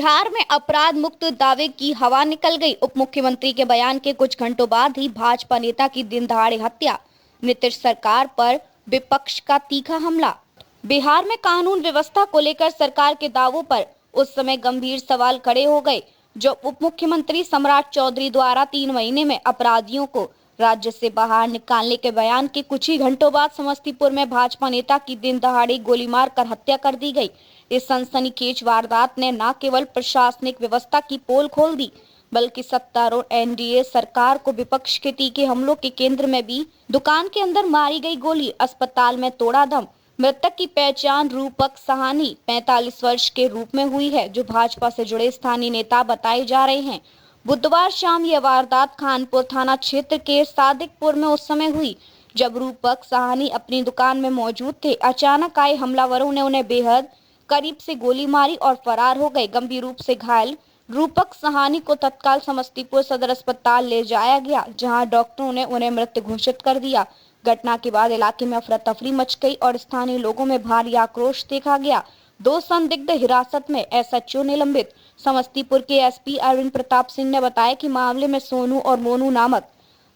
बिहार में अपराध मुक्त दावे की हवा निकल गई। उप मुख्यमंत्री के बयान के कुछ घंटों बाद ही भाजपा नेता की दिन दहाड़े हत्या। नीतीश सरकार पर विपक्ष का तीखा हमला। बिहार में कानून व्यवस्था को लेकर सरकार के दावों पर उस समय गंभीर सवाल खड़े हो गए जब उप मुख्यमंत्री सम्राट चौधरी द्वारा 3 महीने में अपराधियों को राज्य से बाहर निकालने के बयान के कुछ ही घंटों बाद समस्तीपुर में भाजपा नेता की दिन दहाड़े गोली मारकर हत्या कर दी गई। इस सनसनीखेज वारदात ने न केवल प्रशासनिक व्यवस्था की पोल खोल दी, बल्कि सत्तारूढ़ एनडीए सरकार को विपक्ष के तीखे हमलों के केंद्र में भी। दुकान के अंदर मारी गई गोली, अस्पताल में तोड़ा दम। मृतक की पहचान रूपक साहनी 45 वर्ष के रूप में हुई है, जो भाजपा से जुड़े स्थानीय नेता बताए जा रहे हैं। बुधवार शाम यह वारदात खानपुर थाना क्षेत्र के सादिकपुर में उस समय हुई जब रूपक साहनी अपनी दुकान में मौजूद थे। अचानक आए हमलावरों ने उन्हें बेहद करीब से गोली मारी और फरार हो गए। गंभीर रूप से घायल रूपक साहनी को तत्काल समस्तीपुर सदर अस्पताल ले जाया गया, जहां डॉक्टरों ने उन्हें मृत घोषित कर दिया। घटना के बाद इलाके में अफरा तफरी मच गई और स्थानीय लोगों में भारी आक्रोश देखा गया। 2 संदिग्ध हिरासत में, एसएचओ निलंबित। समस्तीपुर के एसपी अरविंद प्रताप सिंह ने बताया कि मामले में सोनू और मोनू नामक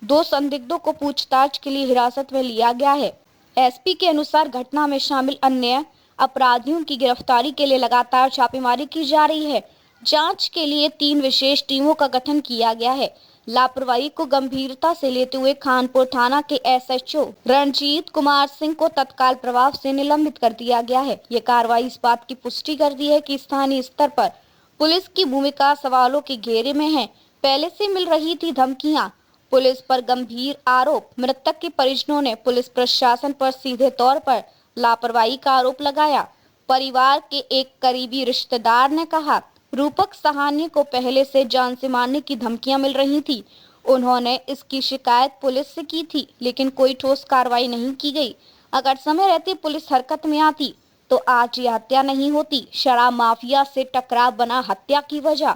2 संदिग्धों को पूछताछ के लिए हिरासत में लिया गया है। एसपी के अनुसार घटना में शामिल अन्य अपराधियों की गिरफ्तारी के लिए लगातार छापेमारी की जा रही है। जांच के लिए 3 विशेष टीमों का गठन किया गया है। लापरवाही को गंभीरता से लेते हुए खानपुर थाना के एसएचओ रणजीत कुमार सिंह को तत्काल प्रभाव से निलंबित कर दिया गया है। ये कार्रवाई इस बात की पुष्टि करती है कि स्थानीय स्तर पर पुलिस की भूमिका सवालों के घेरे में है। पहले से मिल रही थी धमकियां, पुलिस पर गंभीर आरोप। मृतक के परिजनों ने पुलिस प्रशासन पर सीधे तौर पर लापरवाही का आरोप लगाया। परिवार के एक करीबी रिश्तेदार ने कहा, रूपक साहनी को पहले से जान से मारने की धमकियां मिल रही थी। उन्होंने इसकी शिकायत पुलिस से की थी, लेकिन कोई ठोस कार्रवाई नहीं की गई। अगर समय रहते पुलिस हरकत में आती तो आज ये हत्या नहीं होती। शराब माफिया से टकराव बना हत्या की वजह।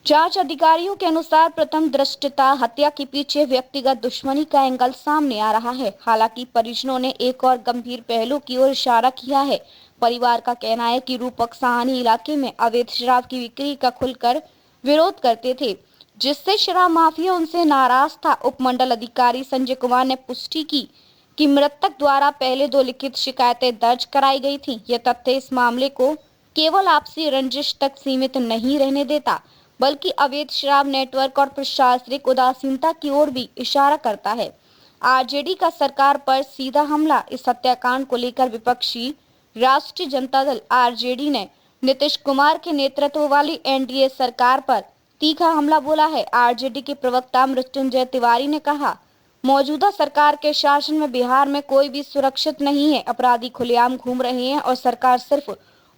जांच अधिकारियों के अनुसार प्रथम दृष्टया हत्या के पीछे व्यक्तिगत दुश्मनी का एंगल सामने आ रहा है। हालांकि परिजनों ने एक और गंभीर पहलू की ओर इशारा किया है। परिवार का कहना है कि रूपक साहनी इलाके में अवैध शराब की बिक्री का खुलकर विरोध करते थे, जिससे शराब माफिया उनसे नाराज था। उपमंडल अधिकारी संजय कुमार ने पुष्टि की कि मृतक द्वारा पहले 2 लिखित शिकायतें दर्ज कराई गई थी। यह तथ्य इस मामले को केवल आपसी रंजिश तक सीमित नहीं रहने देता, बल्कि अवैध शराब नेटवर्क और प्रशासनिक उदासीनता की ओर भी इशारा करता है। आरजेडी का सरकार पर सीधा हमला। इस हत्याकांड को लेकर विपक्षी राष्ट्रीय जनता दल आरजेडी ने नीतीश कुमार के नेतृत्व वाली एनडीए सरकार पर तीखा हमला बोला है। आरजेडी के प्रवक्ता मृत्युंजय तिवारी ने कहा, मौजूदा सरकार के शासन में बिहार में कोई भी सुरक्षित नहीं है। अपराधी खुलेआम घूम रहे हैं और सरकार सिर्फ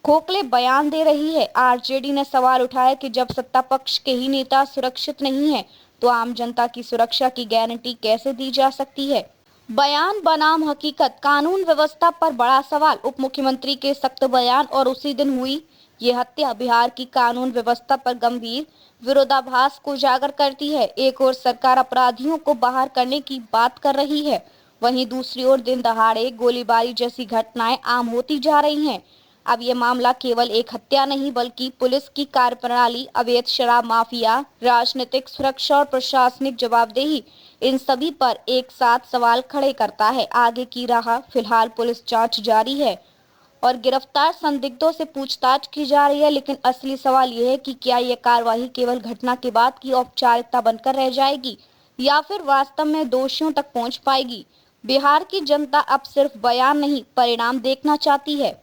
खोखले बयान दे रही है। आरजेडी ने सवाल उठाया कि जब सत्ता पक्ष के ही नेता सुरक्षित नहीं है, तो आम जनता की सुरक्षा की गारंटी कैसे दी जा सकती है। बयान बनाम हकीकत। कानून व्यवस्था पर बड़ा सवाल। उप मुख्यमंत्री के सख्त बयान और उसी दिन हुई ये हत्या बिहार की कानून व्यवस्था पर गंभीर विरोधाभास को उजागर करती है। एक ओर सरकार अपराधियों को बाहर करने की बात कर रही है, वहीं दूसरी ओर दिन दहाड़े गोलीबारी जैसी घटनाएं आम होती जा रही हैं। अब ये मामला केवल एक हत्या नहीं, बल्कि पुलिस की कार्यप्रणाली, अवैध शराब माफिया, राजनीतिक सुरक्षा और प्रशासनिक जवाबदेही, इन सभी पर एक साथ सवाल खड़े करता है। आगे की राह फिलहाल पुलिस जांच जारी है और गिरफ्तार संदिग्धों से पूछताछ की जा रही है, लेकिन असली सवाल यह है कि क्या यह कार्रवाई केवल घटना के बाद की औपचारिकता बनकर रह जाएगी या फिर वास्तव में दोषियों तक पहुंच पाएगी। बिहार की जनता अब सिर्फ बयान नहीं, परिणाम देखना चाहती है।